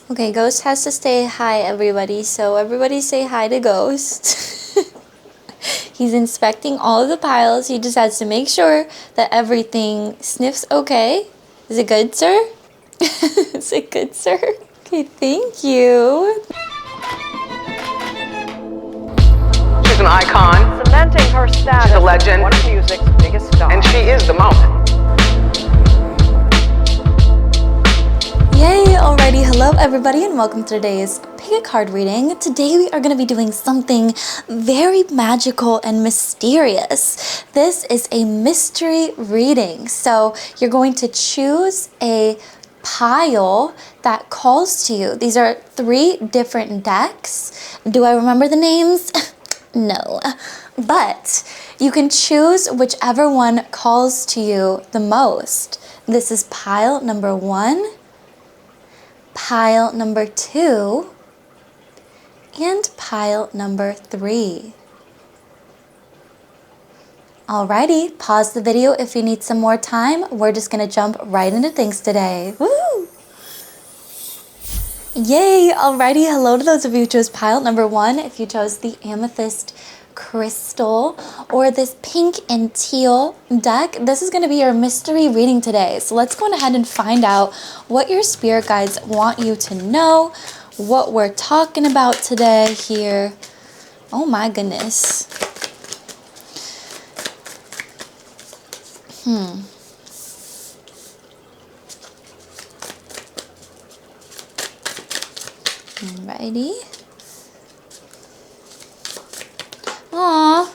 Okay, Ghost has to say hi, everybody. So everybody say hi to Ghost. He's inspecting all of the piles. He just has to make sure that everything sniffs okay. Is it good, sir? Is it good, sir? Okay, thank you. She's an icon. Cementing her status. She's a legend. One of music's biggest stars. And she is the moment. Yay, alrighty. Hello, everybody, and welcome to today's pick a card reading. Today we are going to be doing something very magical and mysterious. This is a mystery reading. So you're going to choose a pile that calls to you. These are 3 different decks. Do I remember the names? No. But you can choose whichever one calls to you the most. This is pile number 1. Pile number 2, and pile number 3. Alrighty, pause the video if you need some more time. We're just gonna jump right into things today. Woo! Yay! Alrighty, hello to those of you who chose pile number 1. If you chose the amethyst crystal or this pink and teal deck, this is going to be your mystery reading today. So let's go ahead and find out what your spirit guides want you to know, what we're talking about today here. Oh my goodness. Alrighty. Aw,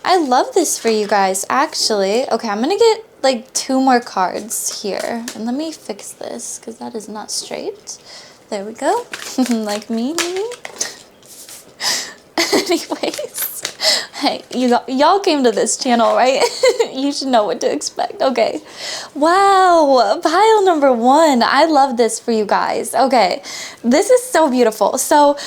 I love this for you guys, actually. Okay, I'm gonna get like 2 more cards here. And let me fix this, because that is not straight. There we go. Like me. Anyways. Hey, y'all came to this channel, right? You should know what to expect. Okay. Wow, pile number 1. I love this for you guys. Okay, this is so beautiful. So,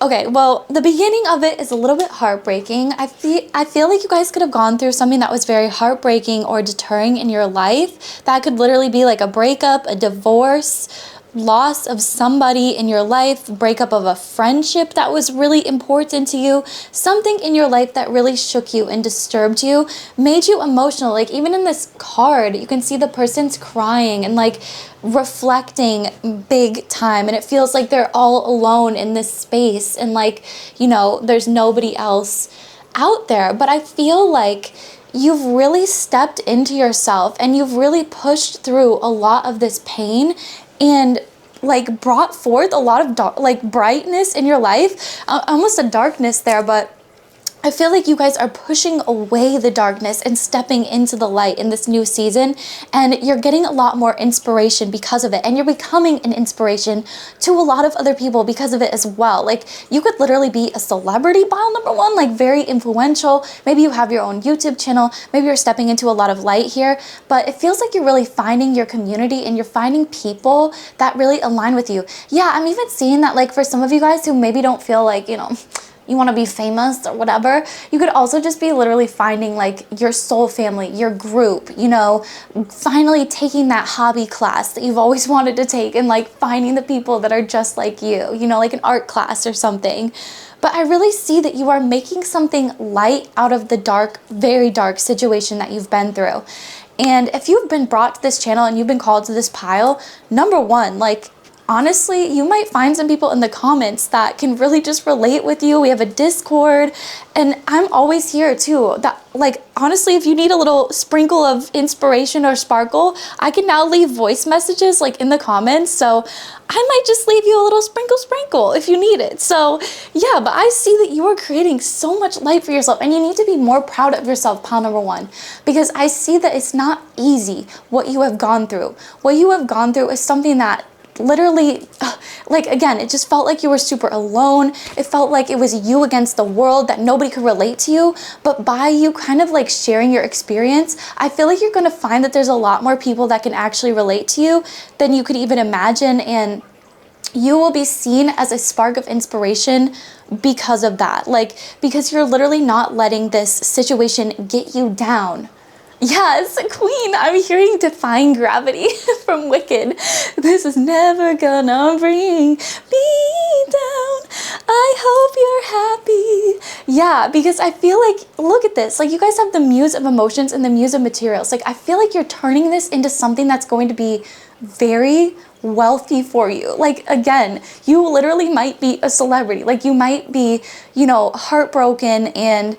okay, well, the beginning of it is a little bit heartbreaking. I feel like you guys could have gone through something that was very heartbreaking or deterring in your life. That could literally be like a breakup, a divorce, loss of somebody in your life, breakup of a friendship that was really important to you, something in your life that really shook you and disturbed you, made you emotional. Like even in this card, you can see the person's crying and like reflecting big time, and it feels like they're all alone in this space and like, you know, there's nobody else out there. But I feel like you've really stepped into yourself and you've really pushed through a lot of this pain and like brought forth a lot of brightness in your life, almost a darkness there, but I feel like you guys are pushing away the darkness and stepping into the light in this new season, and you're getting a lot more inspiration because of it, and you're becoming an inspiration to a lot of other people because of it as well. Like you could literally be a celebrity, pile number 1, like very influential. Maybe you have your own YouTube channel, maybe you're stepping into a lot of light here, but it feels like you're really finding your community and you're finding people that really align with you. Yeah, I'm even seeing that like for some of you guys who maybe don't feel like, you know, you want to be famous or whatever, you could also just be literally finding like your soul family, your group, you know, finally taking that hobby class that you've always wanted to take and like finding the people that are just like you know, like an art class or something. But I really see that you are making something light out of the dark, very dark situation that you've been through. And if you've been brought to this channel and you've been called to this pile, number 1, like, honestly, you might find some people in the comments that can really just relate with you. We have a Discord, and I'm always here too. That, like, honestly, if you need a little sprinkle of inspiration or sparkle, I can now leave voice messages like in the comments. So I might just leave you a little sprinkle if you need it. So yeah, but I see that you are creating so much light for yourself, and you need to be more proud of yourself, pile number 1, because I see that it's not easy what you have gone through. What you have gone through is something that literally, like, again, it just felt like you were super alone. It felt like it was you against the world, that nobody could relate to you. But by you kind of like sharing your experience, I feel like you're going to find that there's a lot more people that can actually relate to you than you could even imagine. And you will be seen as a spark of inspiration because of that. Like, because you're literally not letting this situation get you down. Yes, Queen. I'm hearing Defying Gravity from Wicked. This is never gonna bring me down. I hope you're happy. Yeah, because I feel like, look at this. Like, you guys have the Muse of Emotions and the Muse of Materials. Like, I feel like you're turning this into something that's going to be very wealthy for you. Like, again, you literally might be a celebrity. Like, you might be, you know, heartbroken and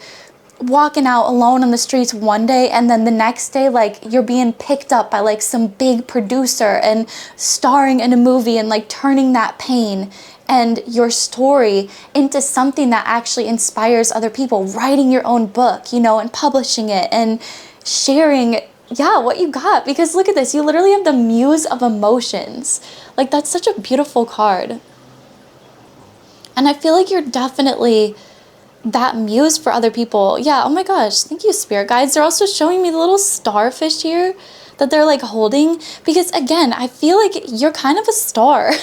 walking out alone on the streets one day, and then the next day, like, you're being picked up by like some big producer and starring in a movie and like turning that pain and your story into something that actually inspires other people, writing your own book, you know, and publishing it and sharing, yeah, what you got. Because look at this, you literally have the Muse of Emotions. Like, that's such a beautiful card. And I feel like you're definitely that muse for other people. Yeah, oh my gosh, thank you, spirit guides. They're also showing me the little starfish here that they're like holding, because again, I feel like you're kind of a star.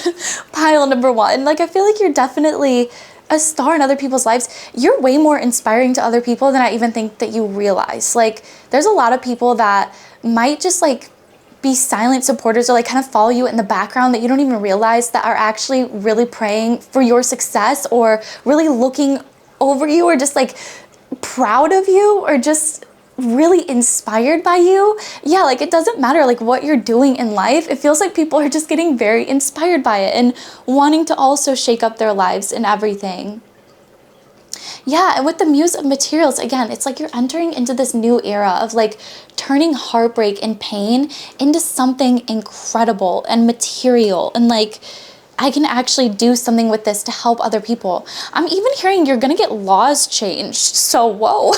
Pile number one. Like, I feel like you're definitely a star in other people's lives. You're way more inspiring to other people than I even think that you realize. Like, there's a lot of people that might just like be silent supporters or like kind of follow you in the background that you don't even realize, that are actually really praying for your success or really looking over you, or just like proud of you, or just really inspired by you. Yeah, like, it doesn't matter like what you're doing in life. It feels like people are just getting very inspired by it and wanting to also shake up their lives and everything. Yeah, and with the Muse of Materials, again, it's like you're entering into this new era of like turning heartbreak and pain into something incredible and material, and like, I can actually do something with this to help other people. I'm even hearing you're gonna get laws changed. So whoa,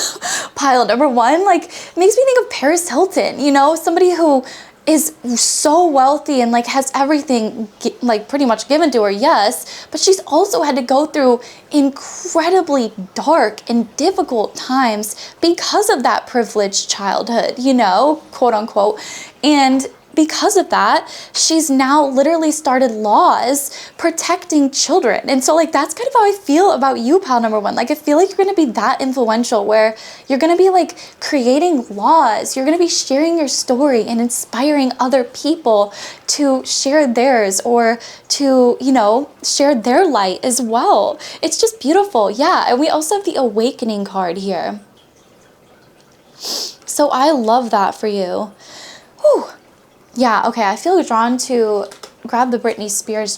pile number one, like, makes me think of Paris Hilton, you know, somebody who is so wealthy and like has everything like pretty much given to her, yes, but she's also had to go through incredibly dark and difficult times because of that privileged childhood, you know, quote unquote. And because of that, she's now literally started laws protecting children. And so like, that's kind of how I feel about you, pal number one. Like, I feel like you're gonna be that influential, where you're gonna be like creating laws, you're gonna be sharing your story and inspiring other people to share theirs, or to, you know, share their light as well. It's just beautiful. Yeah, and we also have the Awakening card here. So I love that for you. Whew. Yeah, okay, I feel drawn to grab the Britney Spears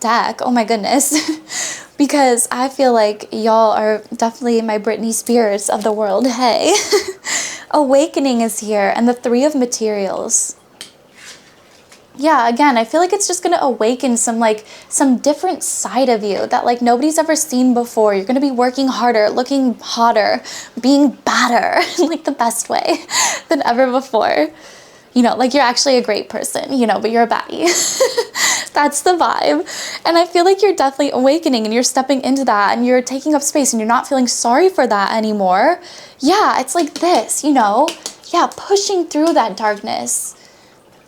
deck. Oh my goodness. Because I feel like y'all are definitely my Britney Spears of the world. Hey. Awakening is here, and the Three of Materials. Yeah, again, I feel like it's just gonna awaken some different side of you that like nobody's ever seen before. You're gonna be working harder, looking hotter, being badder, like the best way than ever before. You know, like, you're actually a great person, you know, but you're a baddie. That's the vibe. And I feel like you're definitely awakening, and you're stepping into that, and you're taking up space, and you're not feeling sorry for that anymore. Yeah, it's like this, you know, yeah, pushing through that darkness.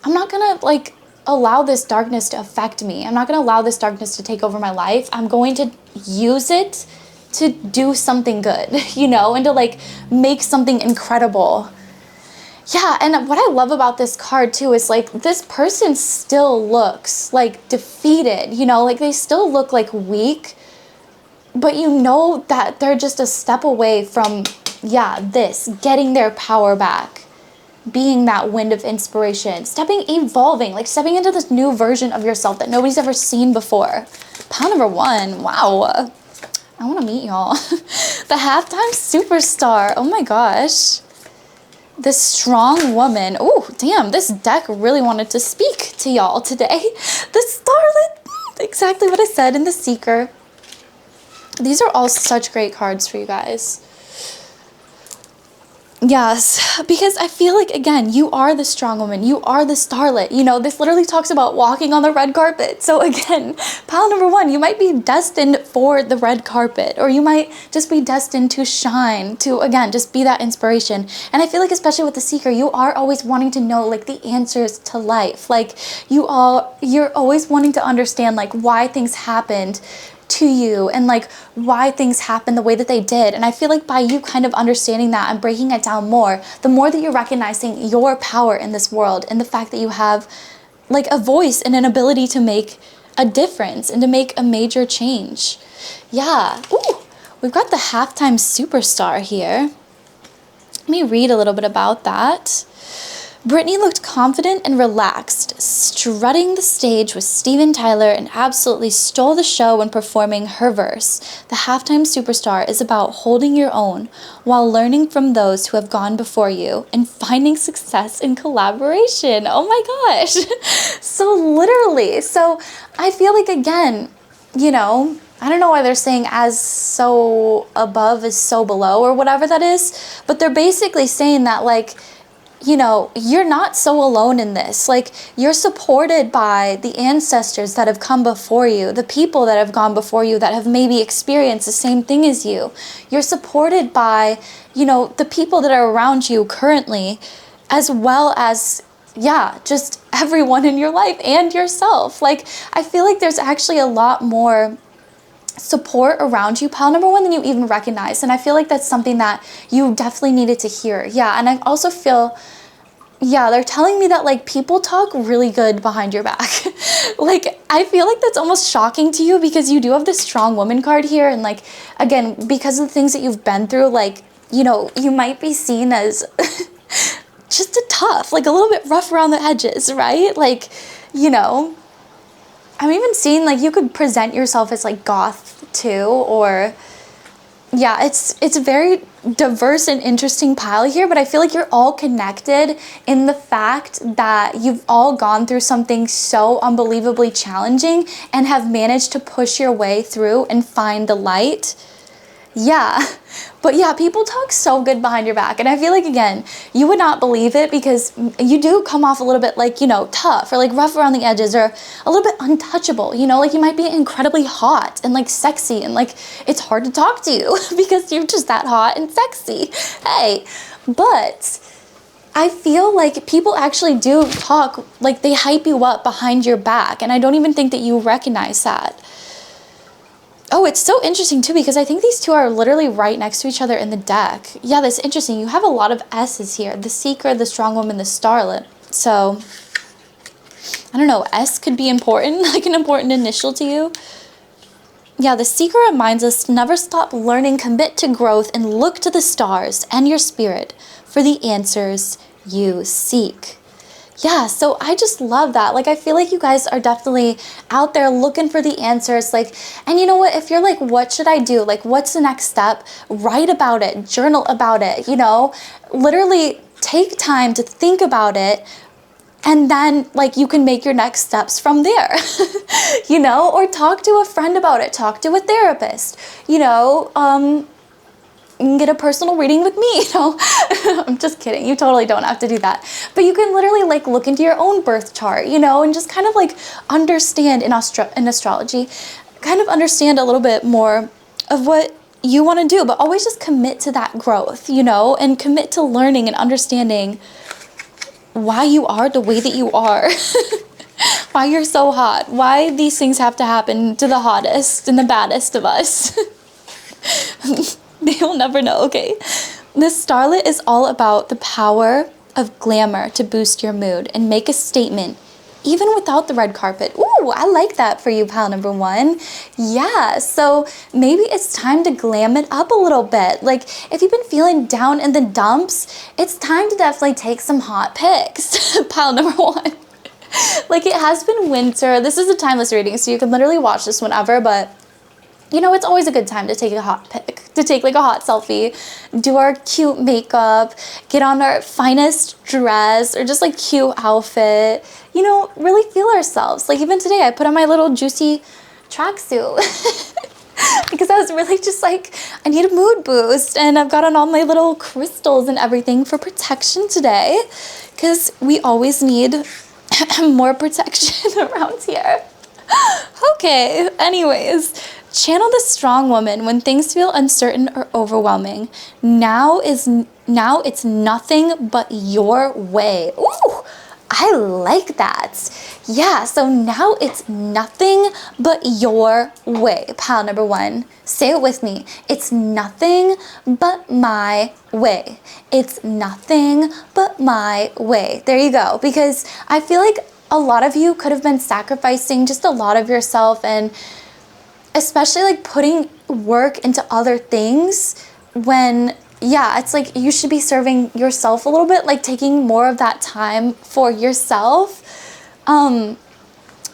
I'm not gonna like allow this darkness to affect me. I'm not gonna allow this darkness to take over my life. I'm going to use it to do something good, you know, and to like make something incredible. Yeah, and what I love about this card too is like, this person still looks like defeated, you know, like they still look like weak, but you know that they're just a step away from, yeah, this, getting their power back, being that wind of inspiration, evolving, like stepping into this new version of yourself that nobody's ever seen before. Pile number one, wow. I want to meet y'all. The Halftime Superstar, oh my gosh. The Strong Woman. Oh, damn, this deck really wanted to speak to y'all today. The Starlet, exactly what I said, and the Seeker. These are all such great cards for you guys. Yes, because I feel like, again, you are the strong woman. You are the starlet. You know, this literally talks about walking on the red carpet. So again, pile number one, you might be destined for the red carpet, or you might just be destined to shine, to, again, just be that inspiration. And I feel like, especially with the Seeker, you are always wanting to know, like, the answers to life. Like, you're always wanting to understand, like, why things happened, to you and like why things happened the way that they did. And I feel like by you kind of understanding that and breaking it down more, the more that you're recognizing your power in this world and the fact that you have like a voice and an ability to make a difference and to make a major change. Yeah. Ooh, we've got the halftime superstar here. Let me read a little bit about that. Britney looked confident and relaxed, strutting the stage with Steven Tyler, and absolutely stole the show when performing her verse. The halftime superstar is about holding your own while learning from those who have gone before you and finding success in collaboration. Oh my gosh. So literally. So I feel like, again, you know, I don't know why they're saying as so above is so below or whatever that is, but they're basically saying that, like, you know, you're not so alone in this. Like, you're supported by the ancestors that have come before you, the people that have gone before you that have maybe experienced the same thing as you. You're supported by, you know, the people that are around you currently, as well as, yeah, just everyone in your life and yourself. Like, I feel like there's actually a lot more support around you, pile number one, than you even recognize. And I feel like that's something that you definitely needed to hear. Yeah, and I also feel, yeah, they're telling me that like people talk really good behind your back. Like, I feel like that's almost shocking to you because you do have this strong woman card here. And like, again, because of the things that you've been through, like, you know, you might be seen as just a tough, like a little bit rough around the edges, right? Like, you know, I'm even seeing like you could present yourself as like goth too, or yeah, it's a very diverse and interesting pile here, but I feel like you're all connected in the fact that you've all gone through something so unbelievably challenging and have managed to push your way through and find the light. Yeah, but yeah, people talk so good behind your back. And I feel like, again, you would not believe it because you do come off a little bit like, you know, tough or like rough around the edges or a little bit untouchable, you know, like you might be incredibly hot and like sexy and like it's hard to talk to you because you're just that hot and sexy. Hey, but I feel like people actually do talk, like they hype you up behind your back. And I don't even think that you recognize that. Oh, it's so interesting too because I think these two are literally right next to each other in the deck. Yeah, that's interesting. You have a lot of S's here. The Seeker, the Strong Woman, the Starlet. So, I don't know, S could be important, like an important initial to you. Yeah, the Seeker reminds us to never stop learning, commit to growth, and look to the stars and your spirit for the answers you seek. Yeah, so I just love that. Like, I feel like you guys are definitely out there looking for the answers. Like, and you know what? If you're like, what should I do? Like, what's the next step? Write about it, journal about it, you know, literally take time to think about it. And then like you can make your next steps from there, you know, or talk to a friend about it, talk to a therapist, you know, you can get a personal reading with me, you know. I'm just kidding. You totally don't have to do that. But you can literally like look into your own birth chart, you know, and just kind of like understand in astrology, kind of understand a little bit more of what you want to do, but always just commit to that growth, you know, and commit to learning and understanding why you are the way that you are, why you're so hot, why these things have to happen to the hottest and the baddest of us. They will never know, okay? This Starlet is all about the power of glamour to boost your mood and make a statement, even without the red carpet. Ooh, I like that for you, pile number one. Yeah, so maybe it's time to glam it up a little bit. Like, if you've been feeling down in the dumps, it's time to definitely take some hot pics, pile number one. Like, it has been winter. This is a timeless reading, so you can literally watch this whenever, but you know, it's always a good time to take a hot pic, to take like a hot selfie, do our cute makeup, get on our finest dress or just like cute outfit, you know, really feel ourselves. Like even today I put on my little juicy tracksuit because I was really just like, I need a mood boost, and I've got on all my little crystals and everything for protection today because we always need more protection around here. Okay, anyways, channel the strong woman when things feel uncertain or overwhelming. Now it's nothing but your way. Ooh, I like that. Yeah, so now it's nothing but your way. Pile number one. Say it with me. It's nothing but my way. It's nothing but my way. There you go. Because I feel like a lot of you could have been sacrificing just a lot of yourself, and especially like putting work into other things when, yeah, it's like you should be serving yourself a little bit, like taking more of that time for yourself.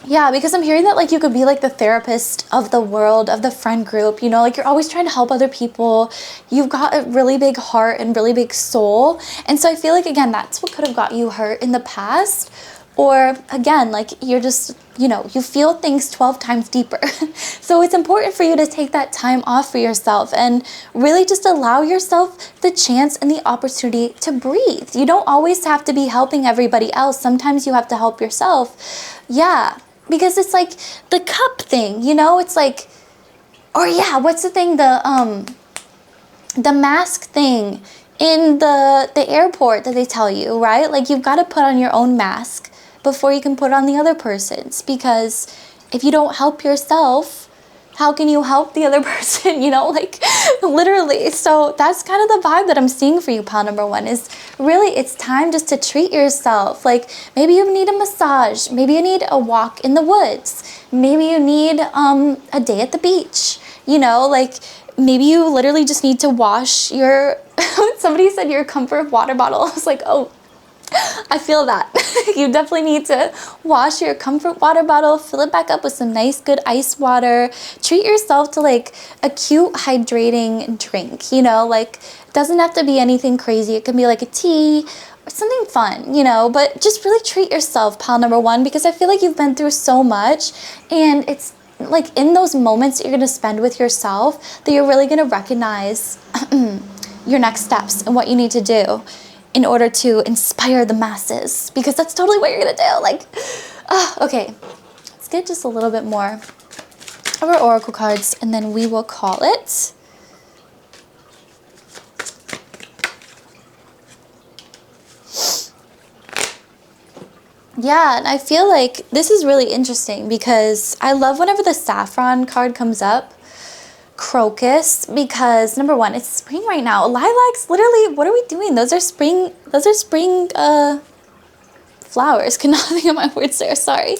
Yeah, because I'm hearing that like you could be like the therapist of the world, of the friend group, you know, like you're always trying to help other people. You've got a really big heart and really big soul. And so I feel like, again, that's what could have got you hurt in the past. Or again, like you're just, you know, you feel things 12 times deeper. So it's important for you to take that time off for yourself and really just allow yourself the chance and the opportunity to breathe. You don't always have to be helping everybody else. Sometimes you have to help yourself. Yeah, because it's like the cup thing, you know, it's like, or yeah, what's the thing? The mask thing in the airport that they tell you, right? Like you've got to put on your own mask before you can put on the other person's, because if you don't help yourself, how can you help the other person, you know, like literally. So that's kind of the vibe that I'm seeing for you, pile number one, is really it's time just to treat yourself. Like maybe you need a massage, maybe you need a walk in the woods, maybe you need a day at the beach, you know, like maybe you literally just need to wash your, somebody said your comfort water bottle. I was like, oh, I feel that. You definitely need to wash your comfort water bottle, fill it back up with some nice good ice water. Treat yourself to like a cute hydrating drink, you know, like it doesn't have to be anything crazy. It can be like a tea or something fun, you know, but just really treat yourself, pile number one, because I feel like you've been through so much, and it's like in those moments that you're going to spend with yourself that you're really going to recognize your next steps and what you need to do in order to inspire the masses, because that's totally what you're gonna do. Like, okay, let's get just a little bit more of our oracle cards and then we will call it. Yeah, and I feel like this is really interesting because I love whenever the saffron card comes up, crocus, because number one, it's spring right now. Lilacs, literally, what are we doing? Those are spring flowers. Could not think of my words there, sorry.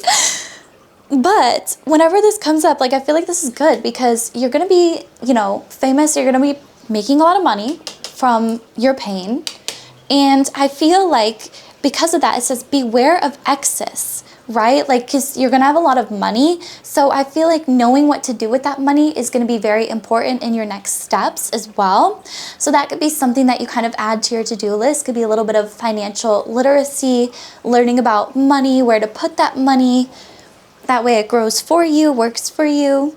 But whenever this comes up, like I feel like this is good because you're gonna be, you know, famous, you're gonna be making a lot of money from your pain. And I feel like because of that, it says beware of excess, right? Like, because you're gonna have a lot of money. So I feel like knowing what to do with that money is gonna be very important in your next steps as well. So that could be something that you kind of add to your to-do list. Could be a little bit of financial literacy, learning about money, where to put that money. That way it grows for you, works for you.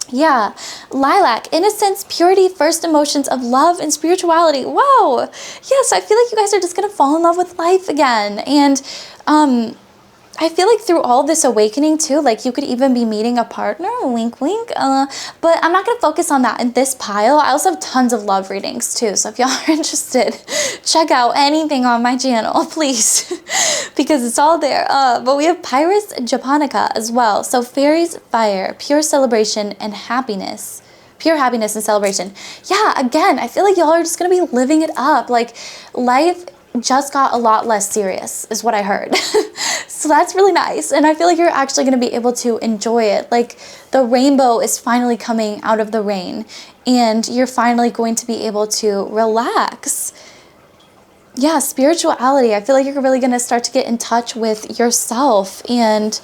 Yeah, lilac, innocence, purity, first emotions of love and spirituality. Wow. Yes, I feel like you guys are just going to fall in love with life again. And I feel like through all this awakening too, like you could even be meeting a partner, wink, wink. But I'm not going to focus on that in this pile. I also have tons of love readings too. So if y'all are interested, check out anything on my channel, please, because it's all there. But we have Pyrus Japonica as well. So fairies, fire, pure celebration and happiness. Pure happiness and celebration. Yeah, again, I feel like y'all are just going to be living it up. Like life just got a lot less serious is what I heard. So that's really nice. And I feel like you're actually going to be able to enjoy it. Like the rainbow is finally coming out of the rain and you're finally going to be able to relax. Yeah, spirituality. I feel like you're really going to start to get in touch with yourself and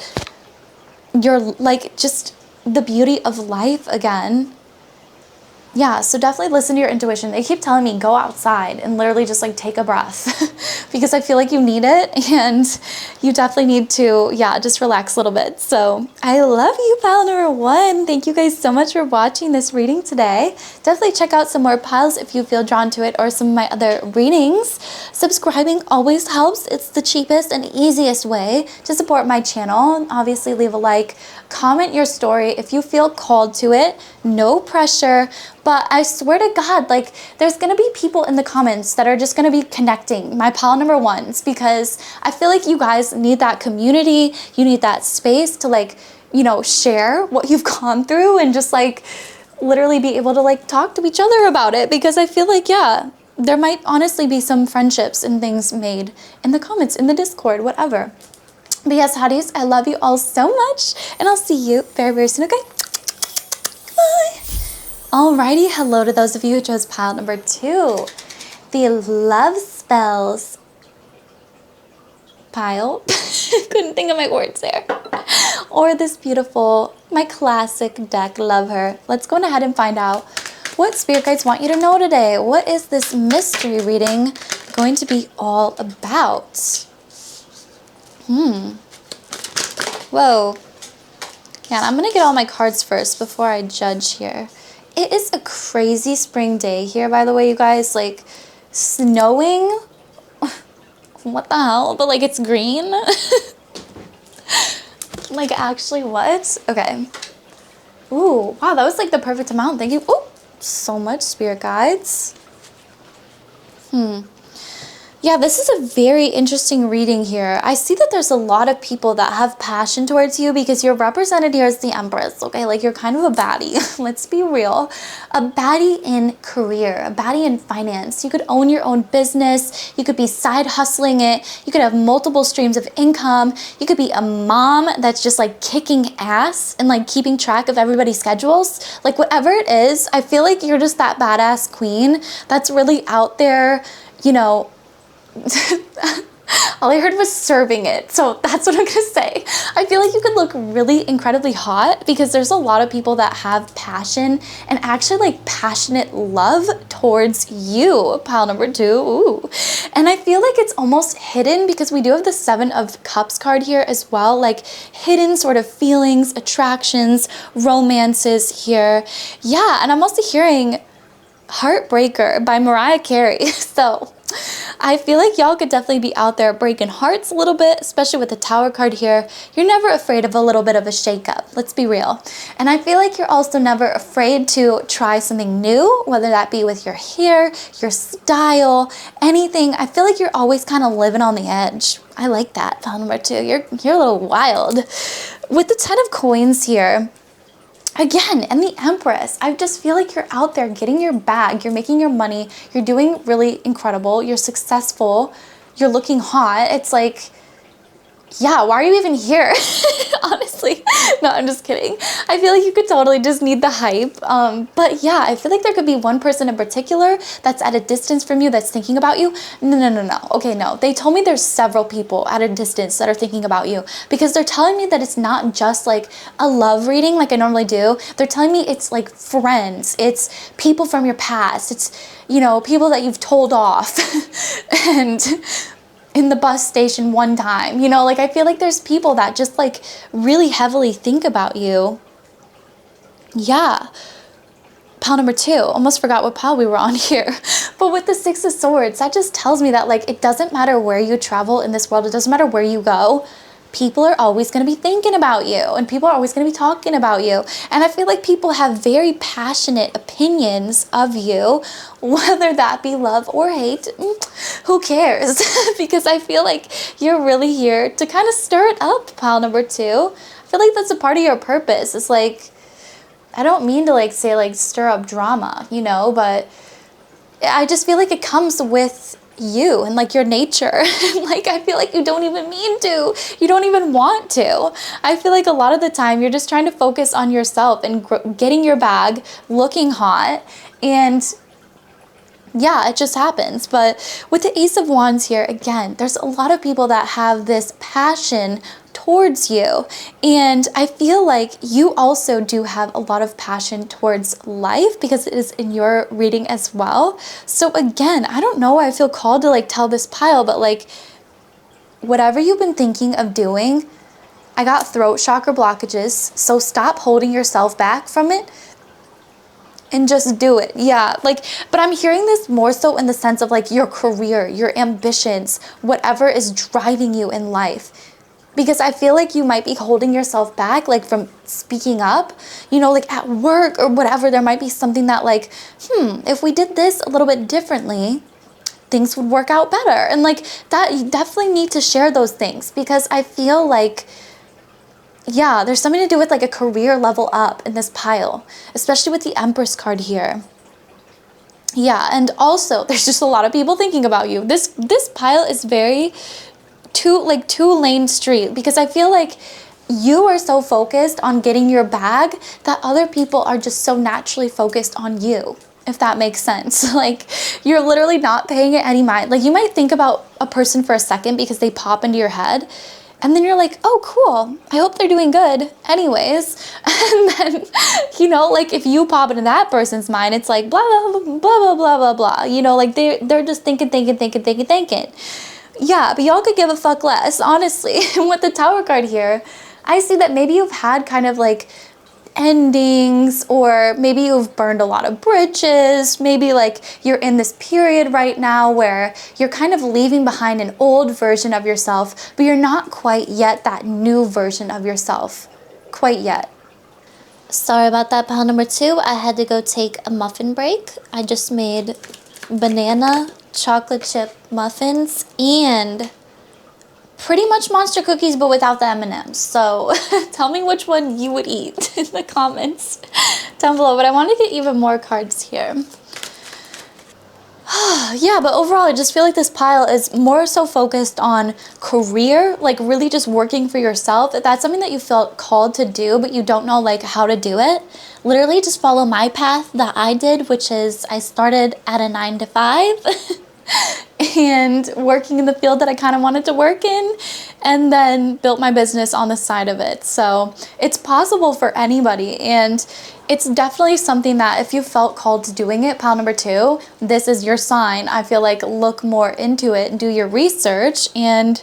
your, like, just the beauty of life again. Yeah, so definitely listen to your intuition. They keep telling me go outside and literally just like take a breath because I feel like you need it and you definitely need to, yeah, just relax a little bit. So I love you, pile number one. Thank you guys so much for watching this reading today. Definitely check out some more piles if you feel drawn to it or some of my other readings. Subscribing always helps. It's the cheapest and easiest way to support my channel. Obviously, leave a like, comment your story if you feel called to it. No pressure. But I swear to God, like, there's gonna be people in the comments that are just gonna be connecting, my pile number ones, because I feel like you guys need that community, you need that space to, like, you know, share what you've gone through and just like literally be able to like talk to each other about it, because I feel like, yeah, there might honestly be some friendships and things made in the comments, in the Discord, whatever. But yes, hotties, I love you all so much, and I'll see you very, very soon, okay? Bye. Alrighty, hello to those of you who chose pile number 2. The love spells pile. Couldn't think of my words there. Or this beautiful, my classic deck, love her. Let's go ahead and find out what spirit guides want you to know today. What is this mystery reading going to be all about? Whoa. Yeah, I'm gonna get all my cards first before I judge here. It is a crazy spring day here, by the way, you guys. Like, snowing. What the hell? But like, it's green. Like, actually, what? Okay. Ooh, wow, that was like the perfect amount. Thank you. Oh, so much spirit guides. Yeah, this is a very interesting reading here. I see that there's a lot of people that have passion towards you because you're represented here as the Empress, okay? Like, you're kind of a baddie. Let's be real. A baddie in career, a baddie in finance. You could own your own business. You could be side hustling it. You could have multiple streams of income. You could be a mom that's just like kicking ass and like keeping track of everybody's schedules. Like, whatever it is, I feel like you're just that badass queen that's really out there, you know. All I heard was serving it, so that's what I'm gonna say. I feel like you could look really incredibly hot because there's a lot of people that have passion and actually like passionate love towards you, pile number 2. Ooh. And I feel like it's almost hidden because we do have the 7 of Cups card here as well, like hidden sort of feelings, attractions, romances here. Yeah, and I'm also hearing Heartbreaker by Mariah Carey. So I feel like y'all could definitely be out there breaking hearts a little bit, especially with the Tower card here. You're never afraid of a little bit of a shakeup, let's be real. And I feel like you're also never afraid to try something new, whether that be with your hair, your style, anything. I feel like you're always kind of living on the edge. I like that, pile number 2. You're a little wild. With the 10 of Coins here, again, and the Empress, I just feel like you're out there getting your bag, you're making your money, you're doing really incredible, you're successful, you're looking hot. It's like, yeah, why are you even here? Honestly, no, I'm just kidding. I feel like you could totally just need the hype. But yeah, I feel like there could be one person in particular that's at a distance from you that's thinking about you. No. Okay, no. They told me there's several people at a distance that are thinking about you because they're telling me that it's not just like a love reading like I normally do. They're telling me it's like friends. It's people from your past. It's, you know, people that you've told off and in the bus station one time, you know, like I feel like there's people that just like really heavily think about you. Yeah. Pile number 2, almost forgot what pile we were on here. But with the 6 of Swords, that just tells me that like it doesn't matter where you travel in this world, it doesn't matter where you go, people are always going to be thinking about you and people are always going to be talking about you. And I feel like people have very passionate opinions of you, whether that be love or hate. Who cares? Because I feel like you're really here to kind of stir it up, pile number 2. I feel like that's a part of your purpose. It's like, I don't mean to like say like stir up drama, you know, but I just feel like it comes with you and like your nature. Like I feel like you don't even mean to, you don't even want to. I feel like a lot of the time you're just trying to focus on yourself and getting your bag, looking hot, and yeah, it just happens. But with the Ace of Wands here, again, there's a lot of people that have this passion towards you. And I feel like you also do have a lot of passion towards life because it is in your reading as well. So again, I don't know why I feel called to like tell this pile, but like whatever you've been thinking of doing, I got throat chakra blockages. So stop holding yourself back from it and just do it. Yeah, like, but I'm hearing this more so in the sense of like your career, your ambitions, whatever is driving you in life. because I feel like you might be holding yourself back, like from speaking up, you know, like at work or whatever. There might be something that like, if we did this a little bit differently, things would work out better. And like that, you definitely need to share those things, because I feel like, yeah, there's something to do with like a career level up in this pile, especially with the Empress card here. Yeah, and also there's just a lot of people thinking about you. This pile is very two-lane street, because I feel like you are so focused on getting your bag that other people are just so naturally focused on you, if that makes sense. Like you're literally not paying it any mind. Like you might think about a person for a second because they pop into your head, and then you're like, oh, cool, I hope they're doing good anyways. And then, you know, like if you pop into that person's mind, it's like blah, blah, blah, blah, blah, blah, blah. You know, like they're just thinking. Yeah, but y'all could give a fuck less, honestly. And with the Tower card here, I see that maybe you've had kind of like endings, or maybe you've burned a lot of bridges. Maybe like you're in this period right now where you're kind of leaving behind an old version of yourself, but you're not quite yet that new version of yourself. Quite yet. Sorry about that, pile number 2. I had to go take a muffin break. I just made banana chocolate chip muffins and pretty much monster cookies, but without the M&Ms. So tell me which one you would eat in the comments down below. But I want to get even more cards here. Yeah, but overall, I just feel like this pile is more so focused on career, like really just working for yourself. If that's something that you felt called to do, but you don't know like how to do it, literally just follow my path that I did, which is I started at a 9-to-5 and working in the field that I kind of wanted to work in, and then built my business on the side of it. So it's possible for anybody, and it's definitely something that if you felt called to doing it, pile number 2, this is your sign. I feel like look more into it, do your research, and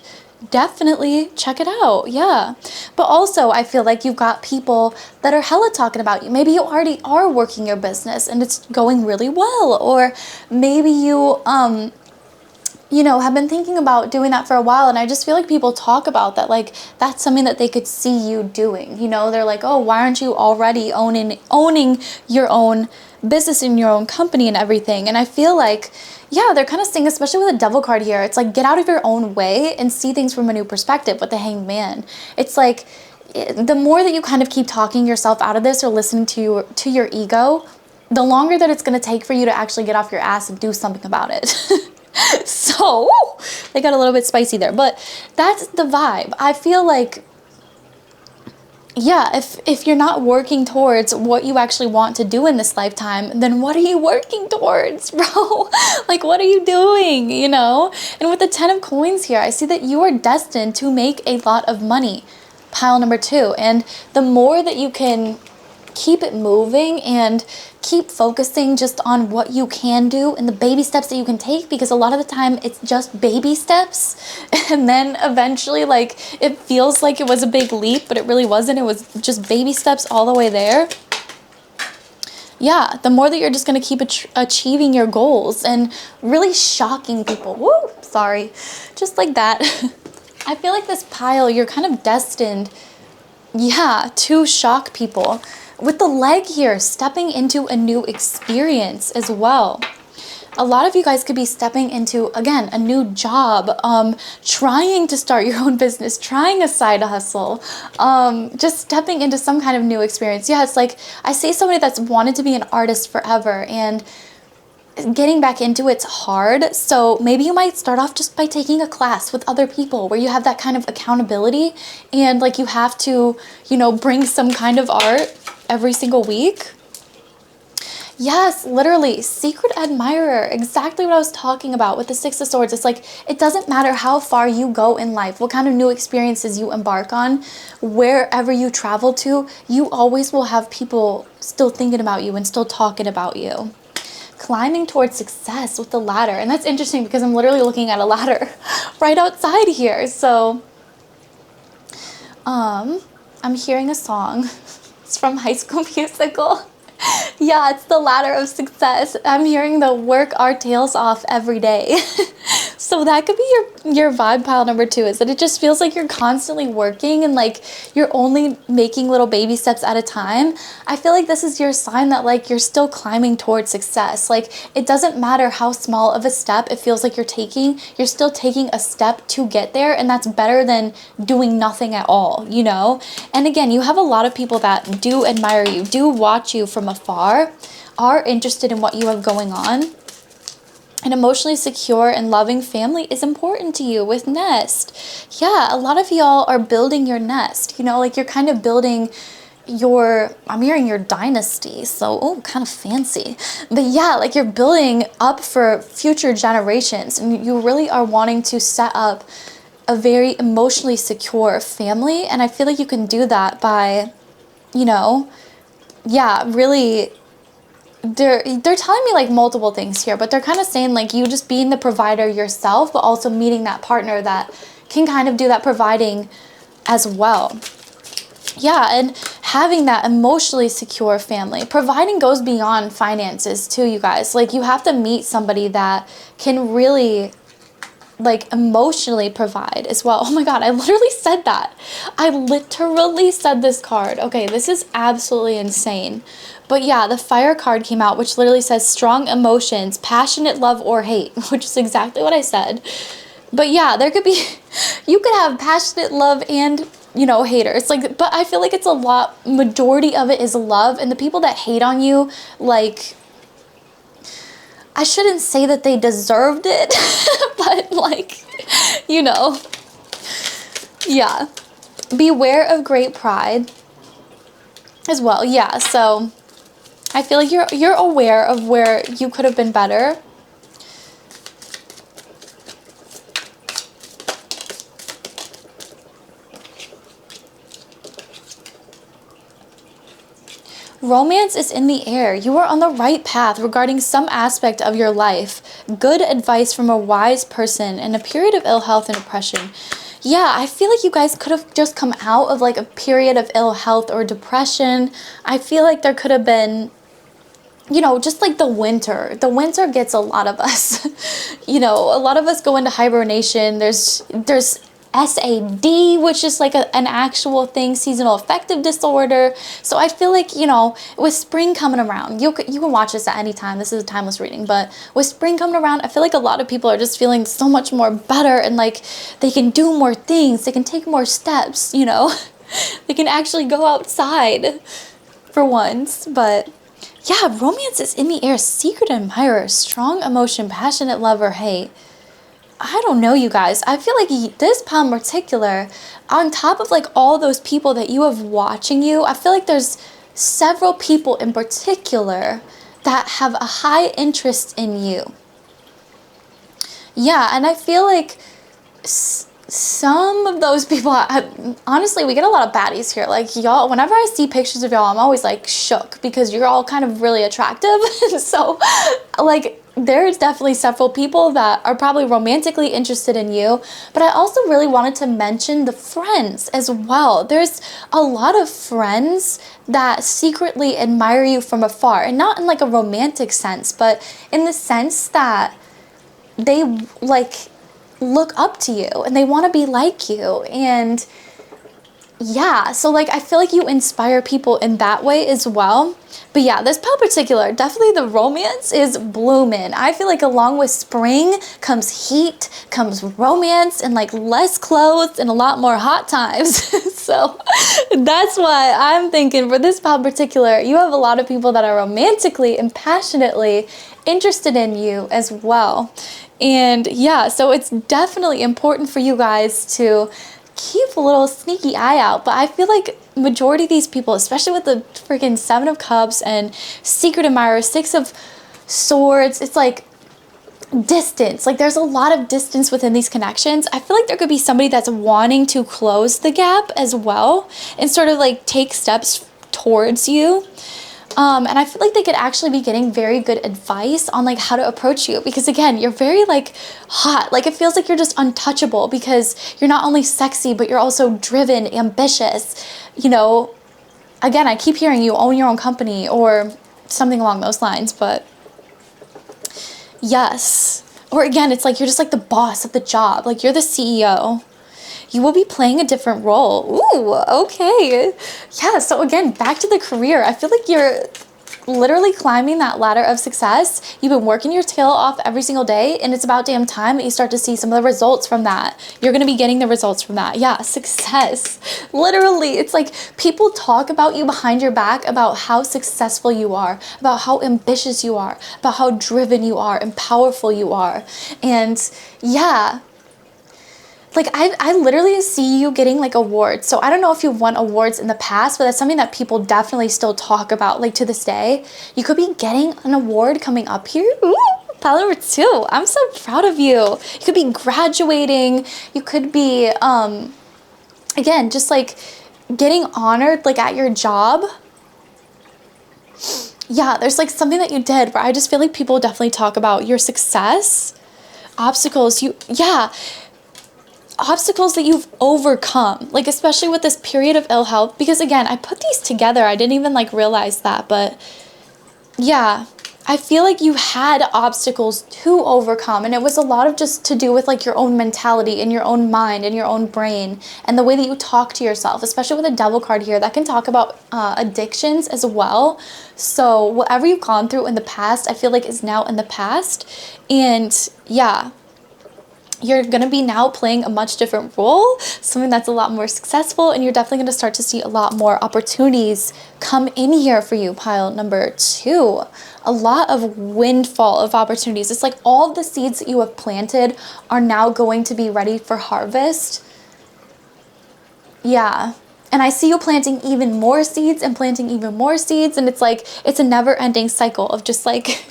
definitely check it out. Yeah, but also I feel like you've got people that are hella talking about you. Maybe you already are working your business and it's going really well, or maybe you you know, have been thinking about doing that for a while, and I just feel like people talk about that, like that's something that they could see you doing. You know, they're like, oh, why aren't you already owning your own business in your own company and everything? And I feel like, yeah, they're kind of saying, especially with the Devil card here, it's like get out of your own way and see things from a new perspective with the Hanged Man. It's like the more that you kind of keep talking yourself out of this or listening to your ego, the longer that it's going to take for you to actually get off your ass and do something about it. So they got a little bit spicy there, but that's the vibe. I feel like, yeah, if you're not working towards what you actually want to do in this lifetime, then what are you working towards, bro? Like, what are you doing, you know? And with the 10 of coins here, I see that you are destined to make a lot of money, pile number 2. And the more that you can keep it moving and keep focusing just on what you can do and the baby steps that you can take, because a lot of the time it's just baby steps, and then eventually like it feels like it was a big leap, but it really wasn't. It was just baby steps all the way there. Yeah, the more that you're just going to keep achieving your goals and really shocking people. Woo, sorry, just like that. I feel like this pile, you're kind of destined, yeah, to shock people. With the leg here, stepping into a new experience as well. A lot of you guys could be stepping into, again, a new job, trying to start your own business, trying a side hustle, just stepping into some kind of new experience. Yeah, it's like I see somebody that's wanted to be an artist forever, and getting back into it's hard. So maybe you might start off just by taking a class with other people where you have that kind of accountability, and like you have to, you know, bring some kind of art every single week. Yes, literally, secret admirer, exactly what I was talking about with the 6 of Swords. It's like, it doesn't matter how far you go in life, what kind of new experiences you embark on, wherever you travel to, you always will have people still thinking about you and still talking about you. Climbing towards success with the ladder. And that's interesting because I'm literally looking at a ladder right outside here. So, I'm hearing a song. It's from High School Musical. Yeah, it's the ladder of success. I'm hearing the work our tails off every day. So that could be your vibe pile number 2, is that it just feels like you're constantly working and like you're only making little baby steps at a time. I feel like this is your sign that like you're still climbing towards success. Like it doesn't matter how small of a step it feels like you're still taking a step to get there, and that's better than doing nothing at all, you know? And again, you have a lot of people that do admire you, do watch you from afar, are interested in what you have going on. An emotionally secure and loving family is important to you with nest. Yeah, a lot of y'all are building your nest, you know, like you're kind of building I'm hearing your dynasty, so oh, kind of fancy. But yeah, like you're building up for future generations, and you really are wanting to set up a very emotionally secure family. And I feel like you can do that by, you know, yeah, really, they're telling me like multiple things here, but they're kind of saying like you just being the provider yourself, but also meeting that partner that can kind of do that providing as well. Yeah, and having that emotionally secure family. Providing goes beyond finances too, you guys. Like you have to meet somebody that can really like emotionally provide as well. Oh my God, I literally said that. I literally said this card. Okay, this is absolutely insane. But yeah, the fire card came out, which literally says strong emotions, passionate love or hate, which is exactly what I said. But yeah, there could be, you could have passionate love and, you know, haters. Like, but I feel like it's a lot, majority of it is love. And the people that hate on you, like, I shouldn't say that they deserved it, but like, you know, yeah. Beware of great pride as well. Yeah, so I feel like you're aware of where you could have been better. Romance is in the air. You are on the right path regarding some aspect of your life. Good advice from a wise person in a period of ill health and depression. Yeah, I feel like you guys could have just come out of like a period of ill health or depression. I feel like there could have been, you know, just like the winter. The winter gets a lot of us. You know, a lot of us go into hibernation. There's SAD, which is like an actual thing, seasonal affective disorder. So I feel like, you know, with spring coming around, you can watch this at any time. This is a timeless reading, but with spring coming around, I feel like a lot of people are just feeling so much more better, and like they can do more things, they can take more steps, you know, they can actually go outside for once. But yeah, romance is in the air. Secret admirer, strong emotion, passionate love or hate. I don't know, you guys. I feel like this pile in particular, on top of like all those people that you have watching you, I feel like there's several people in particular that have a high interest in you. Yeah, and I feel like some of those people, honestly, we get a lot of baddies here. Like y'all, whenever I see pictures of y'all, I'm always like shook because you're all kind of really attractive. So like, there's definitely several people that are probably romantically interested in you, but I also really wanted to mention the friends as well. There's a lot of friends that secretly admire you from afar, and not in like a romantic sense, but in the sense that they like look up to you and they want to be like you. And yeah, so like I feel like you inspire people in that way as well. But yeah, this pile in particular, definitely the romance is blooming. I feel like along with spring comes heat, comes romance, and like less clothes and a lot more hot times. So that's why I'm thinking for this pile in particular, you have a lot of people that are romantically and passionately interested in you as well. And yeah, so it's definitely important for you guys to keep a little sneaky eye out. But I feel like majority of these people, especially with the freaking 7 of Cups and secret admirer, 6 of Swords, it's like distance. Like there's a lot of distance within these connections. I feel like there could be somebody that's wanting to close the gap as well and sort of like take steps towards you. And I feel like they could actually be getting very good advice on like how to approach you, because again, you're very like hot. Like it feels like you're just untouchable because you're not only sexy, but you're also driven, ambitious. You know, again, I keep hearing you own your own company or something along those lines, but yes. Or again, it's like you're just like the boss of the job. Like you're the CEO. You will be playing a different role. Ooh, okay. Yeah, so again, back to the career. I feel like you're literally climbing that ladder of success. You've been working your tail off every single day, and it's about damn time that you start to see some of the results from that. You're going to be getting the results from that. Yeah, success. Literally, it's like people talk about you behind your back about how successful you are, about how ambitious you are, about how driven you are and powerful you are. And yeah, like I literally see you getting like awards. So I don't know if you've won awards in the past, but that's something that people definitely still talk about, like to this day. You could be getting an award coming up here. Ooh, pile number 2. I'm so proud of you. You could be graduating. You could be, again, just like getting honored like at your job. Yeah, there's like something that you did where I just feel like people definitely talk about your success, obstacles, obstacles that you've overcome, like especially with this period of ill health, because again, I put these together. I didn't even like realize that, but yeah, I feel like you had obstacles to overcome, and it was a lot of just to do with like your own mentality and your own mind and your own brain and the way that you talk to yourself, especially with a devil card here that can talk about addictions as well. So whatever you've gone through in the past, I feel like is now in the past. And yeah, you're going to be now playing a much different role, something that's a lot more successful, and you're definitely going to start to see a lot more opportunities come in here for you, pile number 2. A lot of windfall of opportunities. It's like all the seeds that you have planted are now going to be ready for harvest. Yeah. And I see you planting even more seeds and planting even more seeds, and it's like it's a never-ending cycle of just like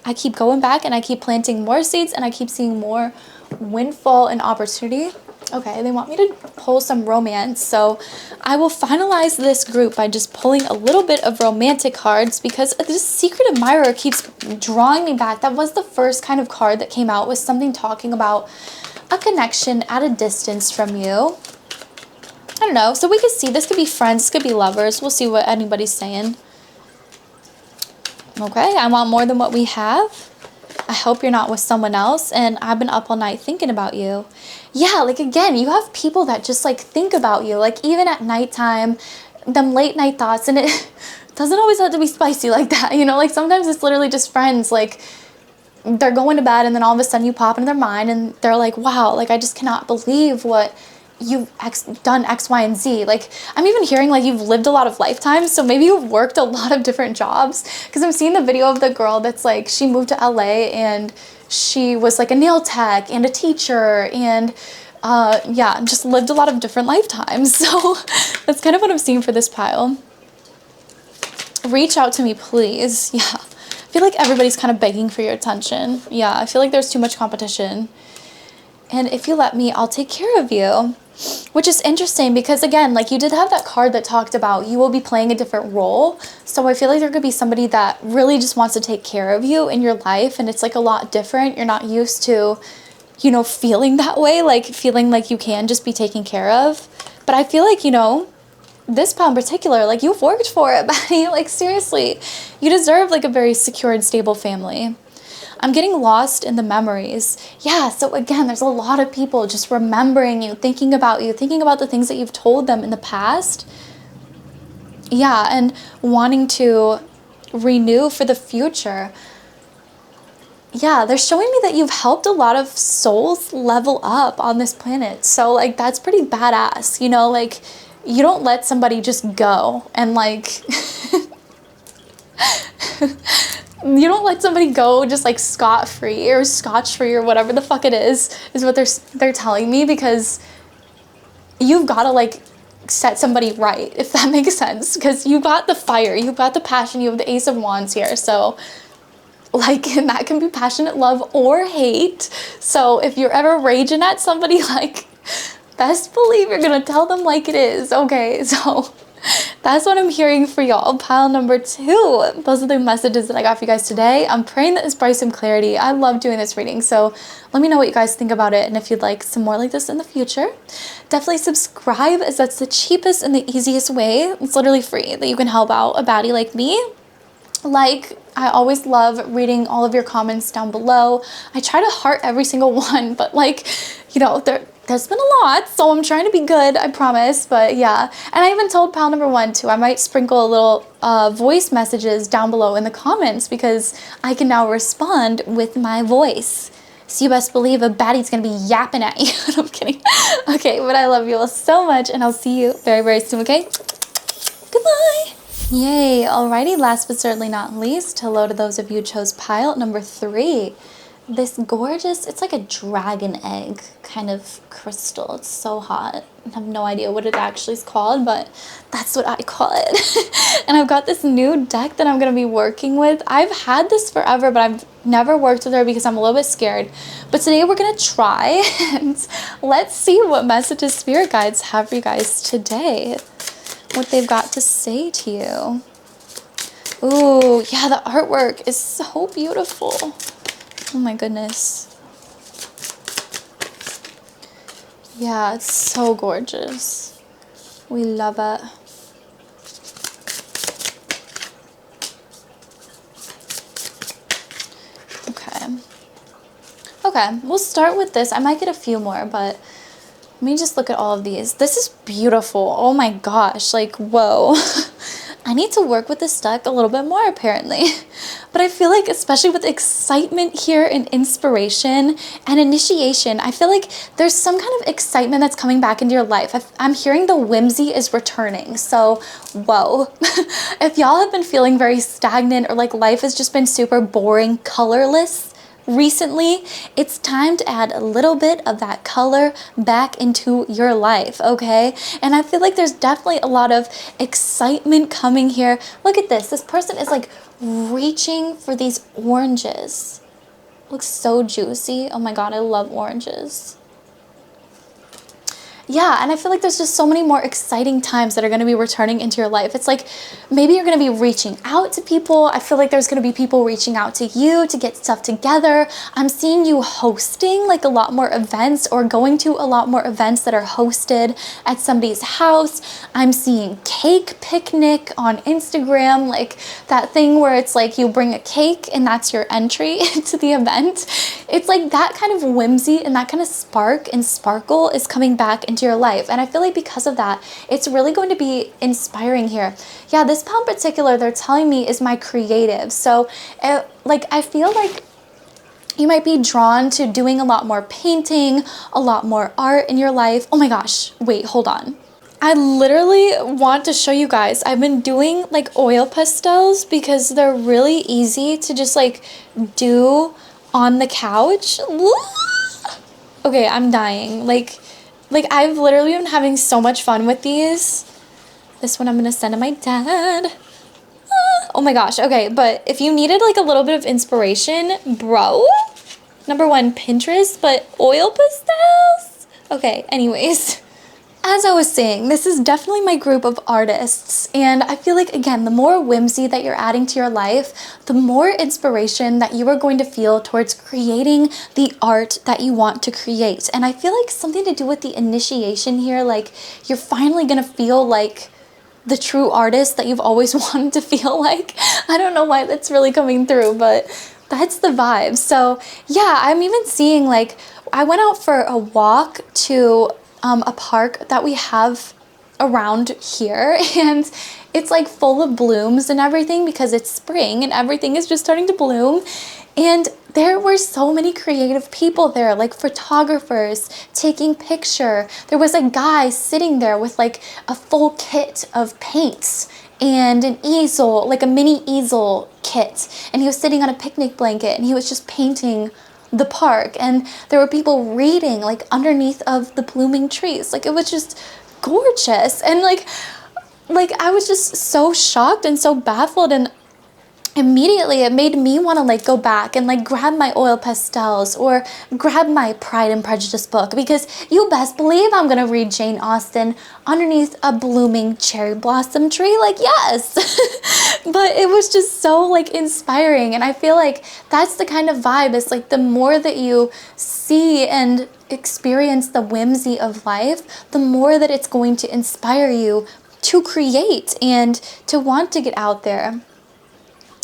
I keep going back and I keep planting more seeds and I keep seeing more windfall and opportunity. Okay, they want me to pull some romance, so I will finalize this group by just pulling a little bit of romantic cards because this secret admirer keeps drawing me back. That was the first kind of card that came out, was something talking about a connection at a distance from you. I don't know, so we could see, this could be friends, this could be lovers. We'll see what anybody's saying. Okay, I want more than what we have. I hope you're not with someone else, and I've been up all night thinking about you. Yeah, like again, you have people that just like think about you, like even at nighttime, them late night thoughts, and it doesn't always have to be spicy like that, you know, like sometimes it's literally just friends, like they're going to bed and then all of a sudden you pop into their mind and they're like, wow, like I just cannot believe what you've done X, Y, and Z. Like I'm even hearing like you've lived a lot of lifetimes, so maybe you've worked a lot of different jobs, because I'm seeing the video of the girl that's like she moved to LA and she was like a nail tech and a teacher and yeah, just lived a lot of different lifetimes. So that's kind of what I'm seeing for this pile. Reach out to me, please. Yeah, I feel like everybody's kind of begging for your attention. Yeah, I feel like there's too much competition, and if you let me, I'll take care of you. Which is interesting because again, like you did have that card that talked about you will be playing a different role. So I feel like there could be somebody that really just wants to take care of you in your life, and it's like a lot different. You're not used to, you know, feeling that way, like feeling like you can just be taken care of. But I feel like, you know, this pile in particular, like you've worked for it, buddy. Like seriously, you deserve like a very secure and stable family. I'm getting lost in the memories. Yeah, so again, there's a lot of people just remembering you, thinking about the things that you've told them in the past. Yeah, and wanting to renew for the future. Yeah, they're showing me that you've helped a lot of souls level up on this planet. So like that's pretty badass, you know, like you don't let somebody just go and like you don't let somebody go just like scot-free or scotch-free or whatever the fuck it is what they're telling me, because you've got to like set somebody right, if that makes sense, because you got the fire, you got the passion, you have the Ace of Wands here, so like, and that can be passionate love or hate. So if you're ever raging at somebody, like best believe you're gonna tell them like it is. Okay, so that's what I'm hearing for y'all. Pile number 2. Those are the messages that I got for you guys today. I'm praying that this brought some clarity. I love doing this reading, so let me know what you guys think about it, and if you'd like some more like this in the future, definitely subscribe, as that's the cheapest and the easiest way. It's literally free that you can help out a baddie like me. Like, I always love reading all of your comments down below. I try to heart every single one, but like, you know, there's been a lot, so I'm trying to be good, I promise. But yeah, and I even told pal number one too, I might sprinkle a little voice messages down below in the comments because I can now respond with my voice. So you best believe a baddie's gonna be yapping at you. I'm kidding. Okay, but I love you all so much, and I'll see you very, very soon, okay? Goodbye. Yay, alrighty, last but certainly not least, hello to those of you who chose pile number 3. This gorgeous, it's like a dragon egg kind of crystal. It's so hot. I have no idea what it actually is called, but that's what I call it. And I've got this new deck that I'm going to be working with. I've had this forever, but I've never worked with her because I'm a little bit scared. But today we're going to try, and let's see what messages spirit guides have for you guys today. What they've got to say to you. Ooh, yeah, the artwork is so beautiful. Oh my goodness. Yeah, it's so gorgeous. We love it. Okay, we'll start with this. I might get a few more, but let me just look at all of these. This is beautiful. Oh my gosh, like, whoa. I need to work with this deck a little bit more, apparently. But I feel like, especially with excitement here and inspiration and initiation, I feel like there's some kind of excitement that's coming back into your life. I'm hearing the whimsy is returning. So, whoa. If y'all have been feeling very stagnant or like life has just been super boring, colorless recently, it's time to add a little bit of that color back into your life, okay? And I feel like there's definitely a lot of excitement coming here. Look at this. This person is like reaching for these oranges. Looks so juicy. Oh my god, I love oranges. Yeah, and I feel like there's just so many more exciting times that are going to be returning into your life. It's like maybe you're going to be reaching out to people. I feel like there's going to be people reaching out to you to get stuff together. I'm seeing you hosting like a lot more events or going to a lot more events that are hosted at somebody's house. I'm seeing cake picnic on Instagram, like that thing where it's like you bring a cake and that's your entry to the event. It's like that kind of whimsy and that kind of spark and sparkle is coming back into your life, and I feel like because of that it's really going to be inspiring here. Yeah, this pal in particular, they're telling me, is my creative. So like I feel like you might be drawn to doing a lot more painting, a lot more art in your life. Oh my gosh, wait, hold on. I literally want to show you guys. I've been doing like oil pastels because they're really easy to just like do on the couch. Okay, I'm dying. Like I've literally been having so much fun with these. This one I'm gonna send to my dad. Oh my gosh, okay, but if you needed like a little bit of inspiration, bro, number one, Pinterest, but oil pastels? Okay, anyways. As I was saying, this is definitely my group of artists, and I feel like, again, the more whimsy that you're adding to your life, the more inspiration that you are going to feel towards creating the art that you want to create. And I feel like something to do with the initiation here, like you're finally gonna feel like the true artist that you've always wanted to feel like. I don't know why that's really coming through, but that's the vibe. So yeah, I'm even seeing like, I went out for a walk to a park that we have around here, and it's like full of blooms and everything because it's spring and everything is just starting to bloom. And there were so many creative people there, like photographers taking picture. There was a guy sitting there with like a full kit of paints and an easel, like a mini easel kit, and he was sitting on a picnic blanket and he was just painting the park. And there were people reading like underneath of the blooming trees. Like it was just gorgeous, and like I was just so shocked and so baffled, and immediately it made me want to like go back and like grab my oil pastels or grab my Pride and Prejudice book, because you best believe I'm gonna read Jane Austen underneath a blooming cherry blossom tree. Like, yes. But it was just so like inspiring, and I feel like that's the kind of vibe. It's like the more that you see and experience the whimsy of life, the more that it's going to inspire you to create and to want to get out there.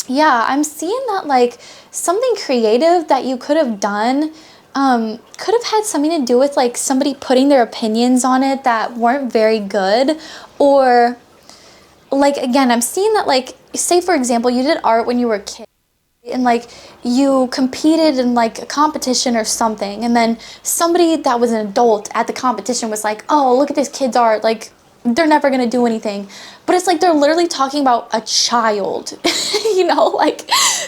yeah, I'm seeing that like something creative that you could have done could have had something to do with like somebody putting their opinions on it that weren't very good. Or like, again, I'm seeing that like, say for example, you did art when you were a kid, and like you competed in like a competition or something, and then somebody that was an adult at the competition was like, oh, look at this kid's art, like they're never gonna do anything. But it's like they're literally talking about a child. You know, like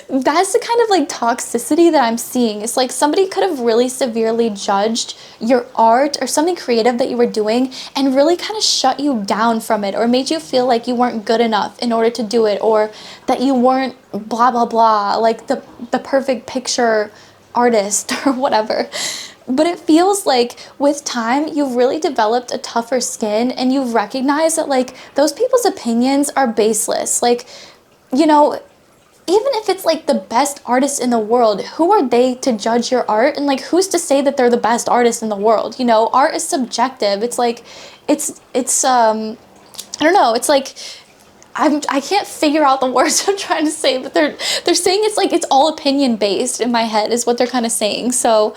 that's the kind of like toxicity that I'm seeing. It's like somebody could have really severely judged your art or something creative that you were doing and really kind of shut you down from it, or made you feel like you weren't good enough in order to do it, or that you weren't blah blah blah, like the perfect picture artist or whatever. But it feels like with time, you've really developed a tougher skin, and you've recognized that like those people's opinions are baseless. Like, you know, even if it's like the best artist in the world, who are they to judge your art? And like, who's to say that they're the best artist in the world? You know, art is subjective. It's like, it's I don't know. It's like, I can't figure out the words I'm trying to say, but they're saying it's like it's all opinion based in my head is what they're kind of saying. So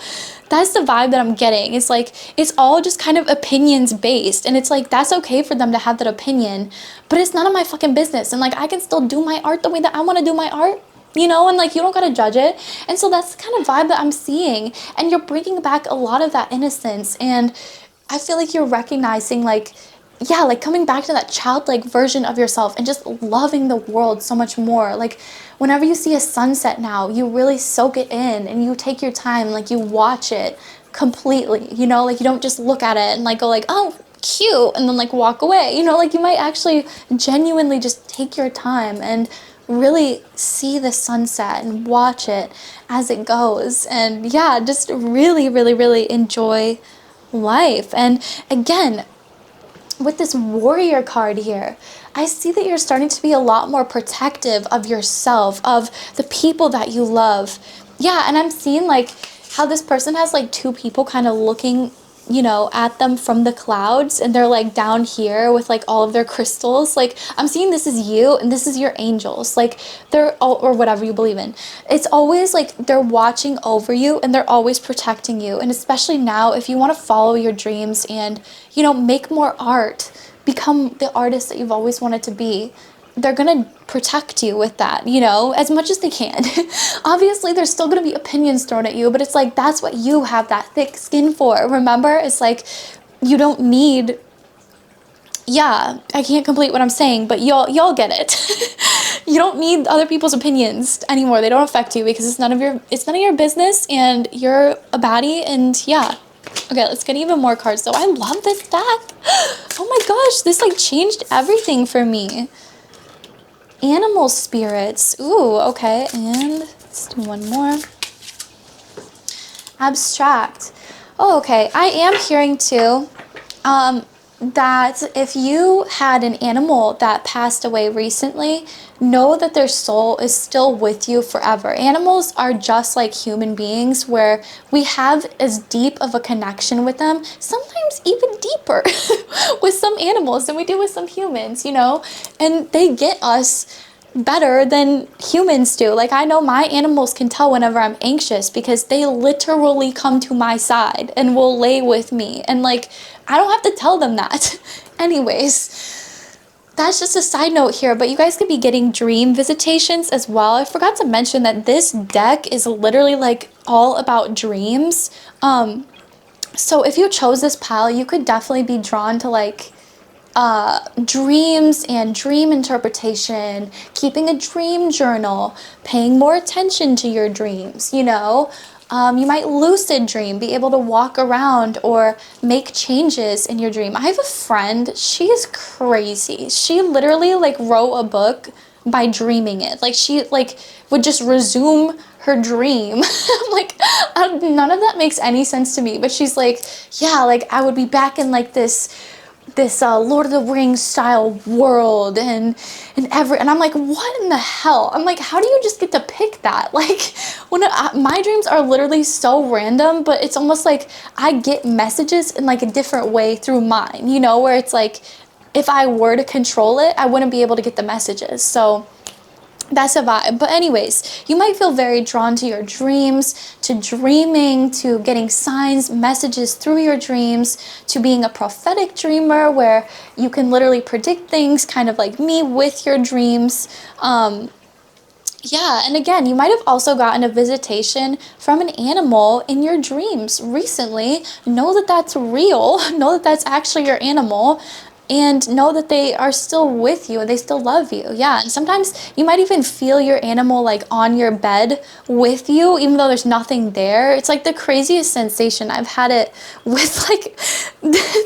that's the vibe that I'm getting. It's like it's all just kind of opinions based, and it's like that's okay for them to have that opinion, but it's none of my fucking business. And like I can still do my art the way that I want to do my art, you know, and like you don't gotta judge it. And so that's the kind of vibe that I'm seeing, and you're bringing back a lot of that innocence, and I feel like you're recognizing like, yeah, like coming back to that childlike version of yourself and just loving the world so much more. Like whenever you see a sunset now, you really soak it in and you take your time and like you watch it completely, you know, like you don't just look at it and like go like, oh, cute, and then like walk away, you know, like you might actually genuinely just take your time and really see the sunset and watch it as it goes. And yeah, just really, really, really enjoy life. And again, with this warrior card here, I see that you're starting to be a lot more protective of yourself, of the people that you love. Yeah, and I'm seeing like how this person has like two people kind of looking, you know, at them from the clouds, and they're like down here with like all of their crystals. Like I'm seeing this is you and this is your angels. Like they're all, or whatever you believe in. It's always like they're watching over you and they're always protecting you. And especially now, if you want to follow your dreams and, you know, make more art, become the artist that you've always wanted to be, they're gonna protect you with that, you know, as much as they can. Obviously, there's still gonna be opinions thrown at you, but it's like that's what you have that thick skin for. Remember, it's like you don't need. Yeah, I can't complete what I'm saying, but y'all get it. You don't need other people's opinions anymore. They don't affect you because it's none of your business, and you're a baddie. And yeah. Okay, let's get even more cards though. I love this deck. Oh my gosh, this like changed everything for me. Animal spirits. Ooh, okay. And let's do one more. Abstract. Oh, okay. I am hearing too that if you had an animal that passed away recently, know that their soul is still with you forever. Animals are just like human beings, where we have as deep of a connection with them, sometimes even deeper with some animals than we do with some humans, you know, and they get us better than humans do. Like I know my animals can tell whenever I'm anxious because they literally come to my side and will lay with me, and like I don't have to tell them that. Anyways, that's just a side note here, but you guys could be getting dream visitations as well. I forgot to mention that this deck is literally like all about dreams. So if you chose this pile, you could definitely be drawn to like dreams and dream interpretation, keeping a dream journal, paying more attention to your dreams, you know. You might lucid dream, be able to walk around or make changes in your dream. I have a friend, she is crazy. She literally like wrote a book by dreaming it. Like she like would just resume her dream. I'm like, none of that makes any sense to me. But she's like, yeah, like I would be back in like this Lord of the Rings style world and I'm like, what in the hell? I'm like, how do you just get to pick that? Like my dreams are literally so random, but it's almost like I get messages in like a different way through mine, you know, where it's like if I were to control it, I wouldn't be able to get the messages. So That's a vibe. But anyways, you might feel very drawn to your dreams, to dreaming, to getting signs, messages through your dreams, to being a prophetic dreamer where you can literally predict things, kind of like me with your dreams. Yeah, and again, you might have also gotten a visitation from an animal in your dreams recently. Know that that's real. Know that that's actually your animal. And know that they are still with you and they still love you. Yeah, and sometimes you might even feel your animal like on your bed with you, even though there's nothing there. It's like the craziest sensation. I've had it with like,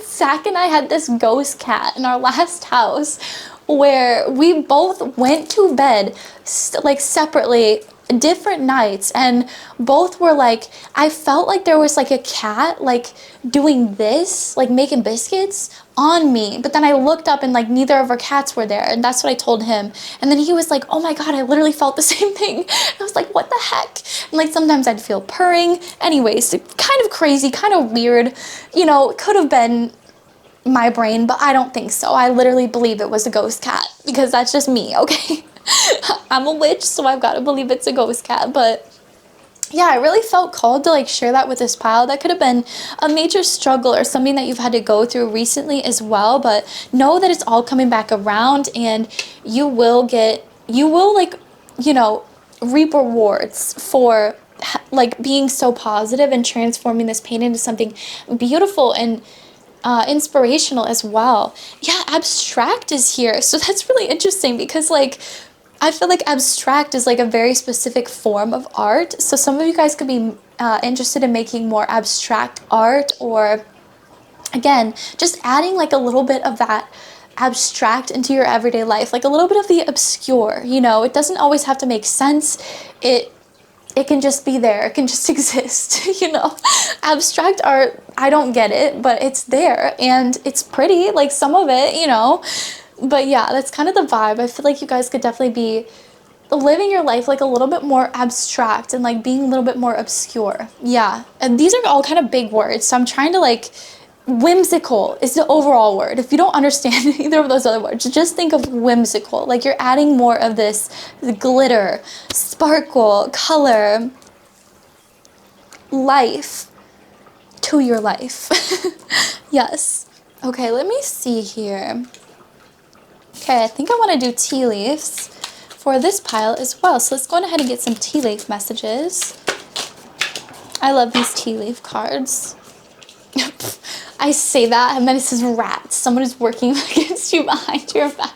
Zach and I had this ghost cat in our last house where we both went to bed like separately different nights, and both were like, I felt like there was like a cat like doing this, like making biscuits on me, but then I looked up and like neither of our cats were there, and that's what I told him. And then he was like, oh my god, I literally felt the same thing. And I was like, what the heck? And like sometimes I'd feel purring. Anyways, kind of crazy, kind of weird, you know. It could have been my brain, but I don't think so. I literally believe it was a ghost cat because that's just me, okay? I'm a witch, so I've got to believe it's a ghost cat. But yeah, I really felt called to like share that with this pile. That could have been a major struggle or something that you've had to go through recently as well, but know that it's all coming back around, and you will like, you know, reap rewards for like being so positive and transforming this pain into something beautiful and inspirational as well. Yeah, abstract is here, so that's really interesting because like I feel like abstract is like a very specific form of art. So some of you guys could be interested in making more abstract art, or again, just adding like a little bit of that abstract into your everyday life, like a little bit of the obscure, you know. It doesn't always have to make sense. It can just be there. It can just exist, you know. Abstract art, I don't get it, but it's there and it's pretty, like some of it, you know. But yeah, that's kind of the vibe. I feel like you guys could definitely be living your life like a little bit more abstract and like being a little bit more obscure. Yeah, and these are all kind of big words, so I'm trying to like, whimsical is the overall word. If you don't understand either of those other words, just think of whimsical. Like you're adding more of this glitter, sparkle, color, life to your life. Yes. Okay, let me see here. Okay, I think I want to do tea leaves for this pile as well. So let's go ahead and get some tea leaf messages. I love these tea leaf cards. I say that and then it says rats. Someone is working against you behind your back.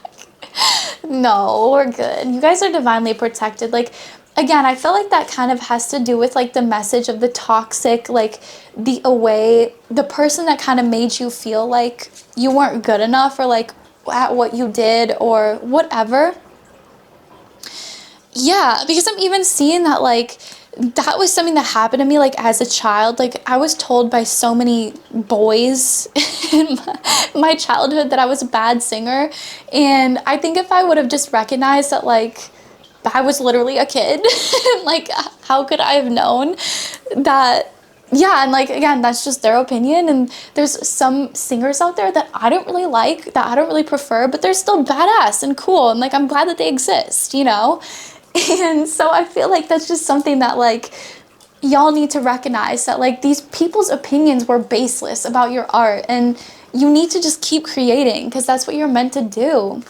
No, we're good. You guys are divinely protected. Like, again, I feel like that kind of has to do with like the message of the toxic, like the person that kind of made you feel like you weren't good enough or like at what you did or whatever. Yeah, because I'm even seeing that like that was something that happened to me like as a child. Like I was told by so many boys in my childhood that I was a bad singer, and I think if I would have just recognized that like I was literally a kid, like how could I have known that? Yeah, and like again, that's just their opinion, and there's some singers out there that I don't really like, that I don't really prefer, but they're still badass and cool, and like I'm glad that they exist, you know? And so I feel like that's just something that like y'all need to recognize, that like these people's opinions were baseless about your art, and you need to just keep creating because that's what you're meant to do.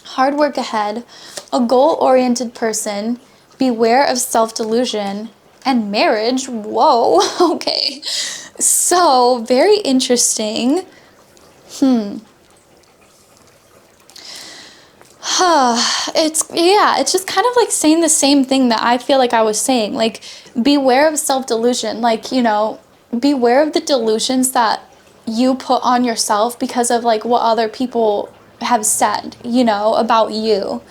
Hard work ahead, a goal-oriented person, beware of self-delusion, and marriage. Whoa, okay. So very interesting. It's just kind of like saying the same thing that I feel like I was saying, like beware of self-delusion, like, you know, beware of the delusions that you put on yourself because of like what other people have said, you know, about you.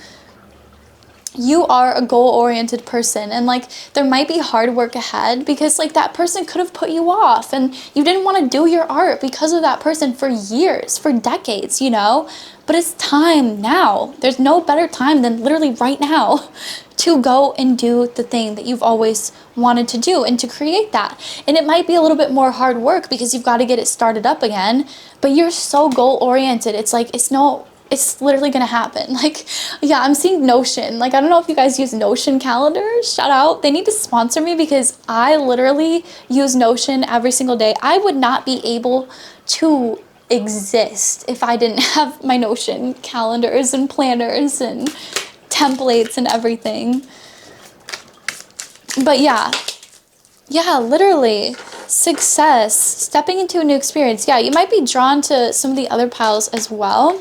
You are a goal-oriented person, and like there might be hard work ahead because like that person could have put you off and you didn't want to do your art because of that person for years, for decades, you know. But it's time now. There's no better time than literally right now to go and do the thing that you've always wanted to do and to create that. And it might be a little bit more hard work because you've got to get it started up again, but you're so goal-oriented. It's like it's no it's literally gonna happen. Like, yeah, I'm seeing Notion. Like, I don't know if you guys use Notion calendars. Shout out. They need to sponsor me because I literally use Notion every single day. I would not be able to exist if I didn't have my Notion calendars and planners and templates and everything. But yeah, literally, success, stepping into a new experience. Yeah, you might be drawn to some of the other piles as well.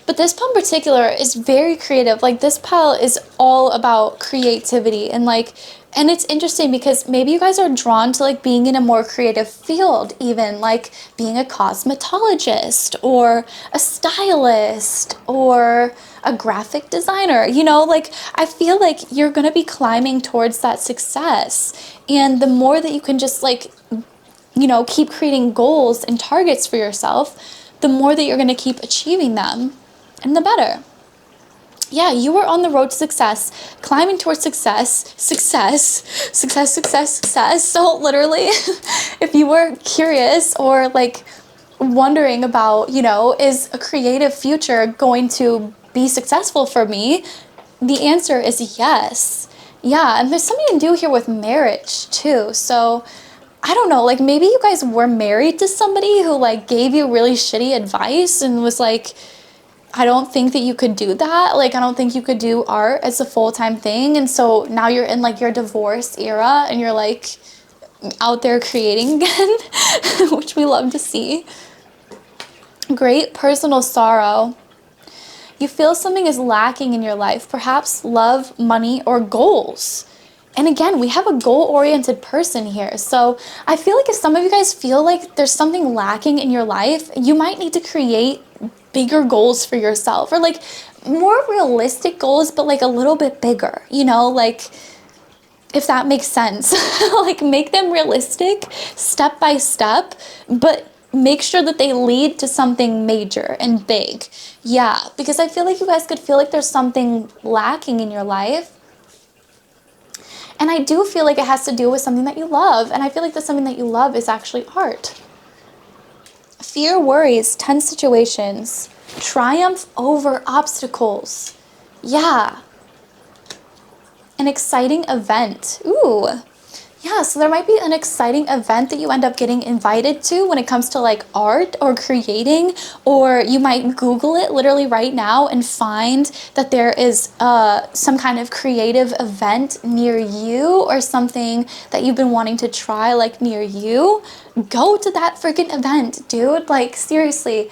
But this pile in particular is very creative. Like, this pile is all about creativity and like, and it's interesting because maybe you guys are drawn to like being in a more creative field, even like being a cosmetologist or a stylist or a graphic designer, you know, like I feel like you're going to be climbing towards that success. And the more that you can just like, you know, keep creating goals and targets for yourself, the more that you're going to keep achieving them. And the better. Yeah, you are on the road to success, climbing towards success. So literally, if you were curious or like wondering about, you know, is a creative future going to be successful for me? The answer is yes. Yeah, and there's something to do here with marriage too. So I don't know, like maybe you guys were married to somebody who like gave you really shitty advice and was like, I don't think that you could do that. Like, I don't think you could do art as a full-time thing. And so now you're in like your divorce era and you're like out there creating again, which we love to see. Great personal sorrow. You feel something is lacking in your life, perhaps love, money, or goals. And again, we have a goal-oriented person here. So I feel like if some of you guys feel like there's something lacking in your life, you might need to create bigger goals for yourself, or like more realistic goals, but like a little bit bigger, you know, like if that makes sense. Like make them realistic, step by step, but make sure that they lead to something major and big. Yeah, because I feel like you guys could feel like there's something lacking in your life. And I do feel like it has to do with something that you love. And I feel like that something that you love is actually art. Fear, worries, tense situations, triumph over obstacles. Yeah. An exciting event. Ooh. Yeah, so there might be an exciting event that you end up getting invited to when it comes to like art or creating, or you might Google it literally right now and find that there is some kind of creative event near you or something that you've been wanting to try like near you. Go to that freaking event, dude. Like seriously.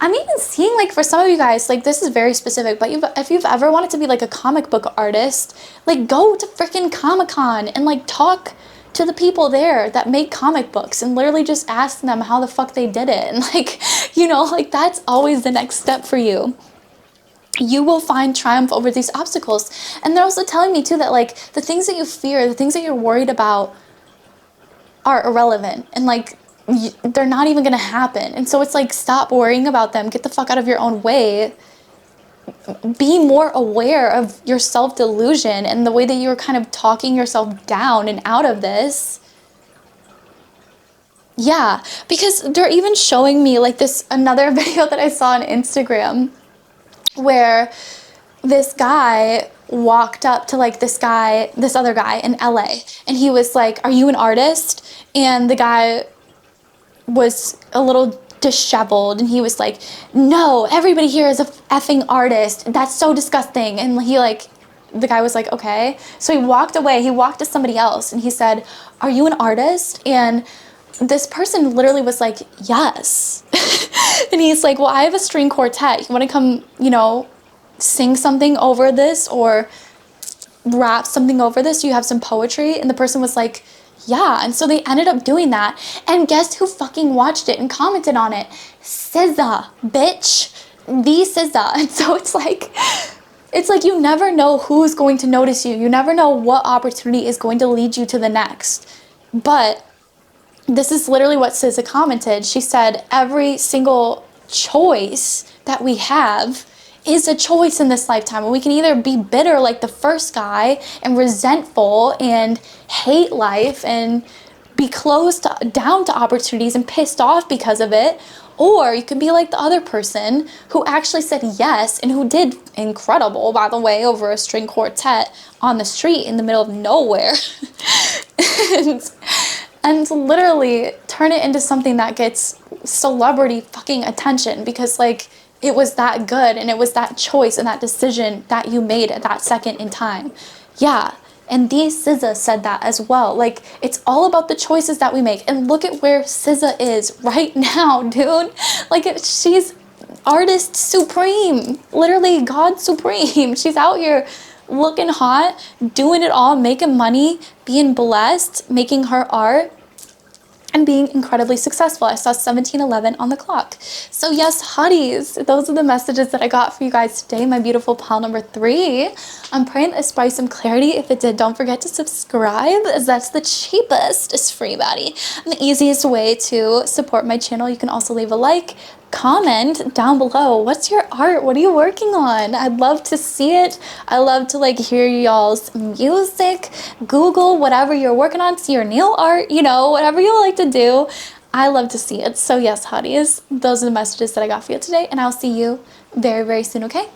I'm even seeing like for some of you guys, like this is very specific, but if you've ever wanted to be like a comic book artist, like go to freaking Comic-Con and like talk to the people there that make comic books and literally just ask them how the fuck they did it. And like, you know, like that's always the next step for you. You will find triumph over these obstacles. And they're also telling me too that like the things that you fear, the things that you're worried about are irrelevant and like they're not even gonna happen. And so it's like, stop worrying about them, get the fuck out of your own way, be more aware of your self-delusion and the way that you're kind of talking yourself down and out of this. Yeah, because they're even showing me like this another video that I saw on Instagram where this guy walked up to like this other guy in LA, and he was like, "Are you an artist?" And the guy was a little disheveled and he was like, "No, everybody here is a effing artist. That's so disgusting." And the guy was like, "Okay." So he walked away. He walked to somebody else and he said, "Are you an artist?" And this person literally was like, "Yes." And he's like, "Well, I have a string quartet. You want to come, you know, sing something over this or rap something over this? You have some poetry?" And the person was like, "Yeah." And so they ended up doing that. And guess who fucking watched it and commented on it? 𝘓𝘐𝘚, bitch. The 𝘓𝘐𝘚. And so it's like you never know who's going to notice you. You never know what opportunity is going to lead you to the next. But this is literally what 𝘓𝘐𝘚 commented. She said, every single choice that we have is a choice in this lifetime. And we can either be bitter like the first guy and resentful and hate life and be closed down to opportunities and pissed off because of it, Or you could be like the other person who actually said yes and who did incredible, by the way, over a string quartet on the street in the middle of nowhere. and literally turn it into something that gets celebrity fucking attention because like it was that good and it was that choice and that decision that you made at that second in time. Yeah. And 𝘓𝘐𝘕𝘒𝘚 said that as well. Like, it's all about the choices that we make. And look at where 𝘓𝘐𝘕 is right now, dude. Like, she's artist supreme. Literally, God supreme. She's out here looking hot, doing it all, making money, being blessed, making her art, and being incredibly successful. I saw 1711 on the clock. So yes, hotties, those are the messages that I got for you guys today, my beautiful pile number 3. I'm praying this brought you some clarity. If it did, don't forget to subscribe, as that's the cheapest, is free baddie, and the easiest way to support my channel. You can also leave a like, comment down below. What's your art? What are you working on? I'd love to see it. I love to like hear y'all's music. Google whatever you're working on, see your nail art, you know, whatever you like to do. I love to see it. So yes, hotties, those are the messages that I got for you today, and I'll see you very, very soon, okay?